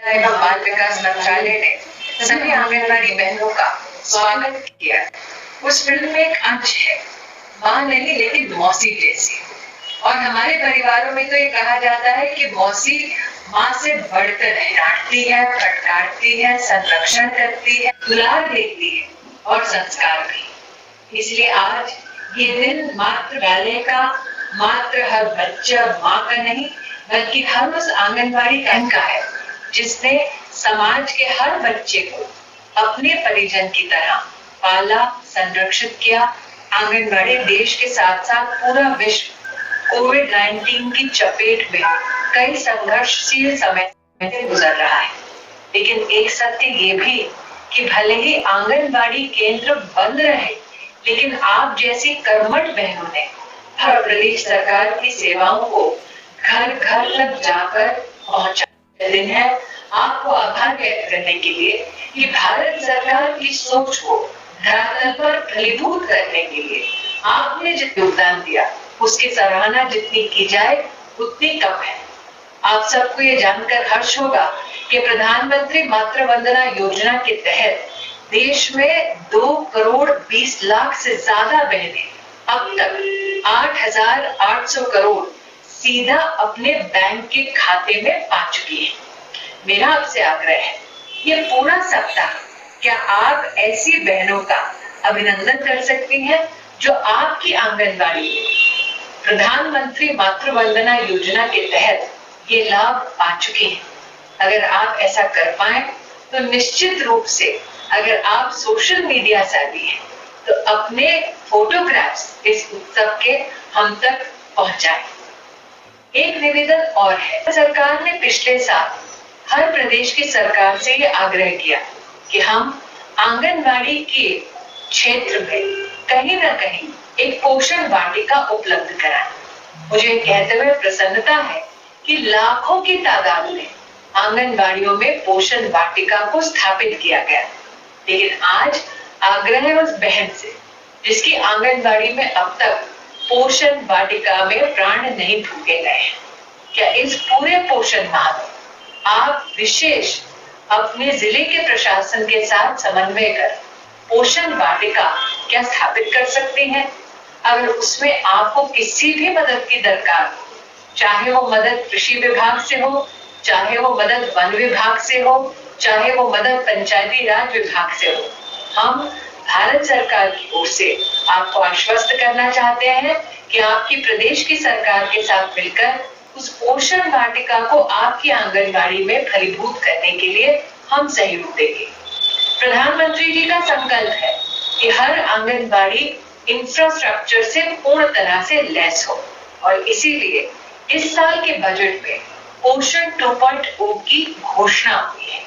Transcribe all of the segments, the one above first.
एवं बाल विकास मंत्रालय ने सभी आंगनबाड़ी बहनों का स्वागत किया। उस फिल्म में एक अंश है, माँ नहीं लेकिन मौसी जैसी। और हमारे परिवारों में तो ये कहा जाता है कि मौसी माँ से बढ़कर है, डांटती है, फटकारती है, संरक्षण करती है, दुलार देती है और संस्कार भी। इसलिए आज ये दिन मातृ का, मात्र हर बच्चा माँ का नहीं बल्कि हर उस आंगनबाड़ी का है जिसने समाज के हर बच्चे को अपने परिजन की तरह पाला, संरक्षित किया। आंगनबाड़ी देश के साथ साथ पूरा विश्व कोविड-19 की चपेट में कई संघर्षशील समय से गुजर रहा है। लेकिन एक सत्य ये भी कि भले ही आंगनबाड़ी केंद्र बंद रहे, लेकिन आप जैसी कर्मठ बहनों ने हर प्रदेश सरकार की सेवाओं को घर घर तक जाकर पहुंचा दिन है आपको आभार व्यक्त करने के लिए कि भारत सरकार की सोच को धरातल पर फलीभूत करने के लिए आपने जो योगदान दिया उसकी सराहना जितनी की जाए उतनी कम है। आप सबको ये जानकर हर्ष होगा कि प्रधानमंत्री मातृ वंदना योजना के तहत देश में 2 करोड़ 20 लाख से ज्यादा बहनें अब तक 8,800 करोड़ सीधा अपने बैंक के खाते में पा चुकी है। मेरा आपसे आग्रह है, ये पूरा सप्ताह क्या आप ऐसी बहनों का अभिनंदन कर सकती हैं जो आपकी आंगनबाड़ी में प्रधानमंत्री मातृ वंदना योजना के तहत ये लाभ पा चुके हैं। अगर आप ऐसा कर पाए तो निश्चित रूप से अगर आप सोशल मीडिया savvy हैं तो अपने फोटोग्राफ्स इस उत्सव के हम तक पहुंचाएं। एक निवेदन और है, सरकार ने पिछले साल हर प्रदेश की सरकार से ये आग्रह किया कि हम आंगनबाड़ी के क्षेत्र में कहीं ना कहीं एक पोषण वाटिका उपलब्ध कराएं। मुझे कहते हुए प्रसन्नता है कि लाखों की तादाद में आंगनबाड़ियों में पोषण वाटिका को स्थापित किया गया। लेकिन आज आग्रह है उस बहन से जिसकी आंगनबाड़ी में अब तक पोषण वाटिका में प्राण नहीं फूके गए हैं। क्या इस पूरे पोषण माह में आप विशेष अपने जिले के प्रशासन के साथ समन्वय कर पोषण वाटिका क्या स्थापित कर सकते हैं? अगर उसमें आपको किसी भी मदद की दरकार हो, चाहे वो मदद कृषि विभाग से हो, चाहे वो मदद वन विभाग से हो, चाहे वो मदद पंचायती राज विभाग से हो, हम भारत सरकार की ओर से आपको आश्वस्त करना चाहते हैं कि आपकी प्रदेश की सरकार के साथ मिलकर उस पोषण वाटिका को आपकी आंगनबाड़ी में फलीभूत करने के लिए हम सहयोग देंगे। प्रधानमंत्री जी का संकल्प है कि हर आंगनबाड़ी इंफ्रास्ट्रक्चर से पूर्ण तरह से लैस हो और इसीलिए इस साल के बजट में पोषण 2.0 की घोषणा हुई है,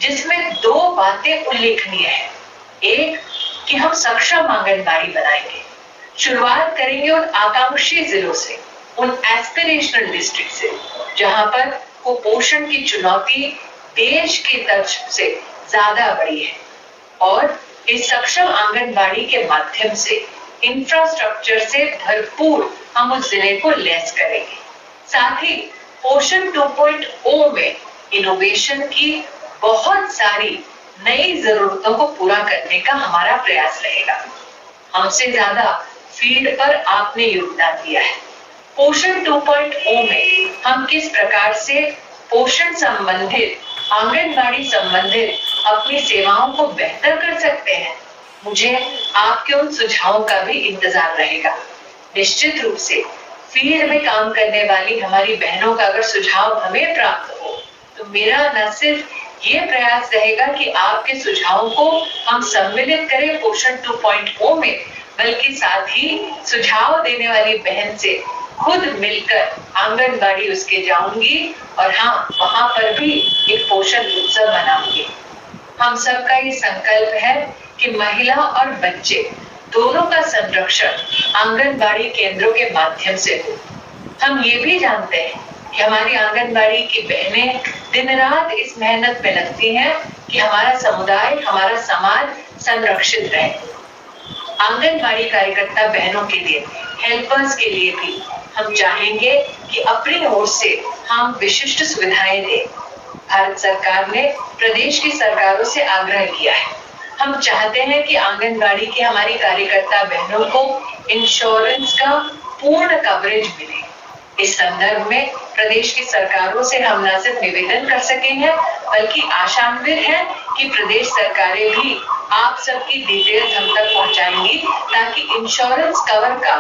जिसमें 2 बातें उल्लेखनीय है। एक कि हम सक्षम आंगनबाड़ी बनाएंगे, शुरुआत करेंगे उन आकांक्षी जिलों से, उन एस्पिरेशनल डिस्ट्रिक्ट से जहां पर कुपोषण की चुनौती देश की तर्ज से ज्यादा बड़ी है और इस सक्षम आंगनबाड़ी के माध्यम से इंफ्रास्ट्रक्चर से भरपूर हम उस जिले को लैस करेंगे। साथ ही पोषण 2.0 में इनोवेशन की बहुत सारी नई जरूरतों को पूरा करने का हमारा प्रयास रहेगा। हमसे ज्यादा फील्ड पर आपने योगदान दिया है। पोषण 2.0 में हम किस प्रकार से पोषण संबंधित, आंगनबाड़ी संबंधित अपनी सेवाओं को बेहतर कर सकते हैं, मुझे आपके उन सुझावों का भी इंतजार रहेगा। निश्चित रूप से फील्ड में काम करने वाली हमारी बहनों का अगर सुझाव हमें प्राप्त हो तो मेरा न सिर्फ ये प्रयास रहेगा कि आपके सुझावों को हम सम्मिलित करें पोषण 2.0 में, बल्कि साथ ही सुझाव देने वाली बहन से खुद मिलकर आंगनबाड़ी उसके जाऊंगी और हाँ, वहां पर भी एक पोषण उत्सव मनाऊंगी। हम सबका ये संकल्प है कि महिला और बच्चे दोनों का संरक्षण आंगनबाड़ी केंद्रों के माध्यम से हो। हम ये भी जानते हैं कि हमारी आंगनबाड़ी की बहनें दिन रात इस मेहनत में लगती हैं कि हमारा समुदाय, हमारा समाज संरक्षित रहे। आंगनबाड़ी कार्यकर्ता बहनों के लिए, हेल्पर्स के लिए भी हम चाहेंगे कि अपनी ओर से हम विशिष्ट सुविधाएं दें। भारत सरकार ने प्रदेश की सरकारों से आग्रह किया है। हम चाहते हैं कि आंगनबाड़ी की हमारी कार्यकर्ता बहनों को इंश्योरेंस का पूर्ण कवरेज मिले। इस संदर्भ में प्रदेश की सरकारों से हम न सिर्फ निवेदन कर सके हैं, बल्कि आशान्वित हैं कि प्रदेश सरकारें भी आप सबकी डिटेल्स हम तक पहुंचाएंगी, ताकि इंश्योरेंस कवर का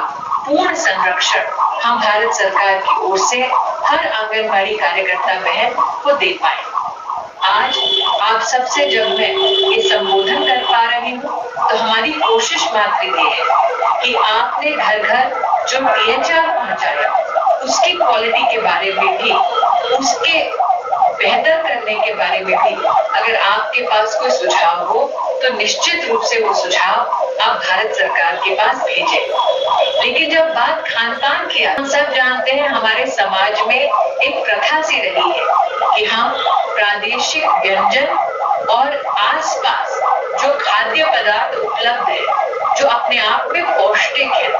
पूर्ण संरक्षण हम भारत सरकार की ओर से हर आंगनबाड़ी कार्यकर्ता बहन को दे पाए। आज आप सबसे जब मैं ये संबोधन कर पा रही हूँ, तो हमारी कोशिश मात्र ये है कि आपने घर घर जो THR पहुंचाया, उसकी क्वालिटी के बारे में भी, उसके बेहतर करने के बारे में भी अगर आपके पास कोई सुझाव हो, तो निश्चित रूप से वो सुझाव आप भारत सरकार के पास भेजें। लेकिन जब बात खान पान की, हम सब जानते हैं हमारे समाज में एक प्रथा सी रही है कि हम प्रादेशिक व्यंजन और आसपास जो खाद्य पदार्थ उपलब्ध है, जो अपने आप में पौष्टिक है,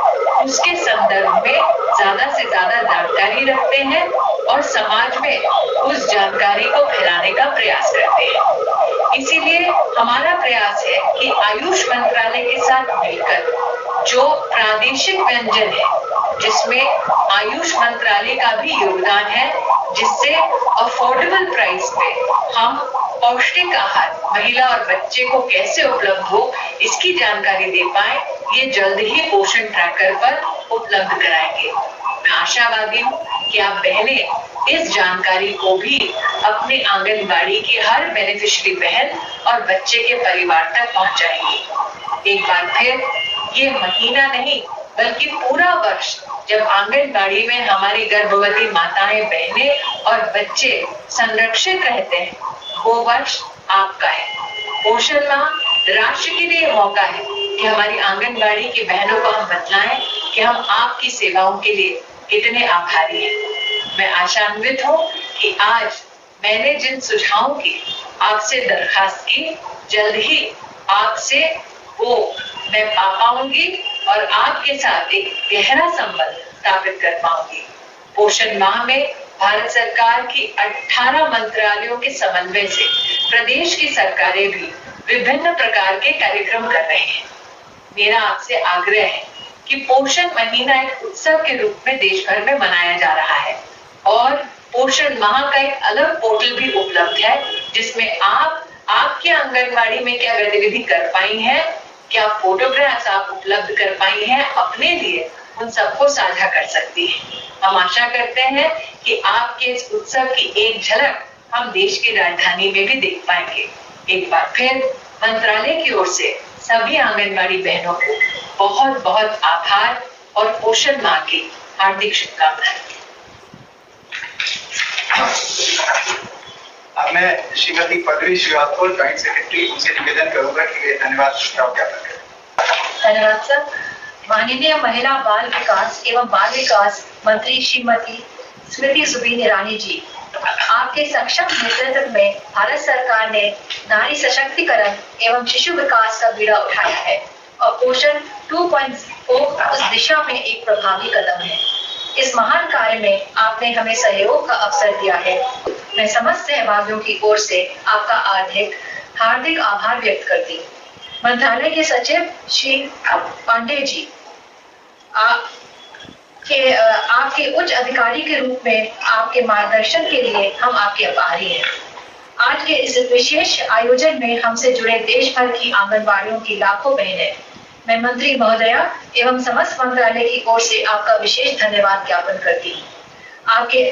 उसके संदर्भ में ज्यादा से ज्यादा जानकारी रखते हैं और समाज में उस जानकारी को फैलाने का प्रयास करते हैं। इसीलिए हमारा प्रयास है कि आयुष मंत्रालय के साथ मिलकर जो प्रादेशिक व्यंजन है, जिसमें आयुष मंत्रालय का भी योगदान है, जिससे अफोर्डेबल प्राइस पे हम पौष्टिक आहार महिला और बच्चे को कैसे उपलब्ध हो, इसकी जानकारी दे पाए, ये जल्द ही पोषण ट्रैकर पर उपलब्ध कराएंगे। मैं आशावादी हूँ कि आप बहनें इस जानकारी को भी अपने आंगनबाड़ी की हर बेनिफिशियरी बहन और बच्चे के परिवार तक पहुंचाएंगी। एक बार फिर, ये महीना नहीं बल्कि पूरा वर्ष जब आंगनबाड़ी में हमारी गर्भवती माताएं, बहनें और बच्चे संरक्षित रहते हैं, वो वर्ष आपका है। पोषण माह राष्ट्र के लिए मौका है कि हमारी आंगनबाड़ी की बहनों को हम बतलाएं कि हम आपकी सेवाओं के लिए कितने आभारी हैं। मैं आशान्वित हूँ कि आज मैंने जिन सुझावों की आपसे दरखास्त की, जल्द ही आपसे वो मैं पा पाऊंगी और आपके साथ एक गहरा संबंध स्थापित कर पाऊंगी। पोषण माह में भारत सरकार की 18 मंत्रालयों के समन्वय से प्रदेश की सरकारें भी विभिन्न प्रकार के कार्यक्रम कर रहे हैं। मेरा आपसे आग्रह है कि पोषण महीना एक उत्सव के रूप में देश भर में मनाया जा रहा है और पोषण माह का एक अलग पोर्टल भी उपलब्ध है, जिसमें आप आपके आंगनबाड़ी में क्या गतिविधि कर पाई हैं, क्या फोटोग्राफ्स आप उपलब्ध कर पाई हैं अपने लिए, उन सबको साझा कर सकती हैं। हम आशा करते हैं कि आपके इस उत्सव की एक झलक हम देश की राजधानी में भी देख पाएंगे। एक बार फिर मंत्रालय की ओर से सभी आंगनबाड़ी बहनों को बहुत बहुत आभार और पोषण माह की हार्दिक शुभकामनाएं। मैं श्रीमती पदवी श्रीवास्तव, जॉइंट सेक्रेटरी, उनसे निवेदन करूंगा कि वे धन्यवाद प्रस्ताव ज्ञापन करें। धन्यवाद सर। माननीय महिला बाल विकास एवं बाल विकास मंत्री श्रीमती स्मृति जुबिन ईरानी जी, आपके सक्षम नेतृत्व में भारत सरकार ने नारी सशक्तिकरण एवं शिशु विकास का बीड़ा उठाया है और पोषण 2.0 उस दिशा में एक प्रभावी कदम है। इस महान कार्य में आपने हमें सहयोग का अवसर दिया है। मैं समस्त सहभागियों की ओर से आपका हार्दिक आभार व्यक्त करती हूँ। मंत्रालय के सचिव श्री पांडे जी, आपके उच्च अधिकारी के रूप में आपके मार्गदर्शन के लिए हम आपके आभारी हैं। आज के इस विशेष आयोजन में हमसे जुड़े देश भर की आंगनबाड़ियों की लाखों बहनें, मैं मंत्री महोदया एवं समस्त मंत्रालय की ओर से आपका विशेष धन्यवाद ज्ञापन करती हूँ। आपके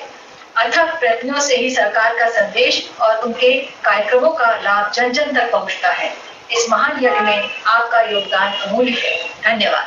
अथक प्रयत्नों से ही सरकार का संदेश और उनके कार्यक्रमों का लाभ जन जन तक पहुँचता है। इस महान यज्ञ में आपका योगदान अमूल्य है। धन्यवाद।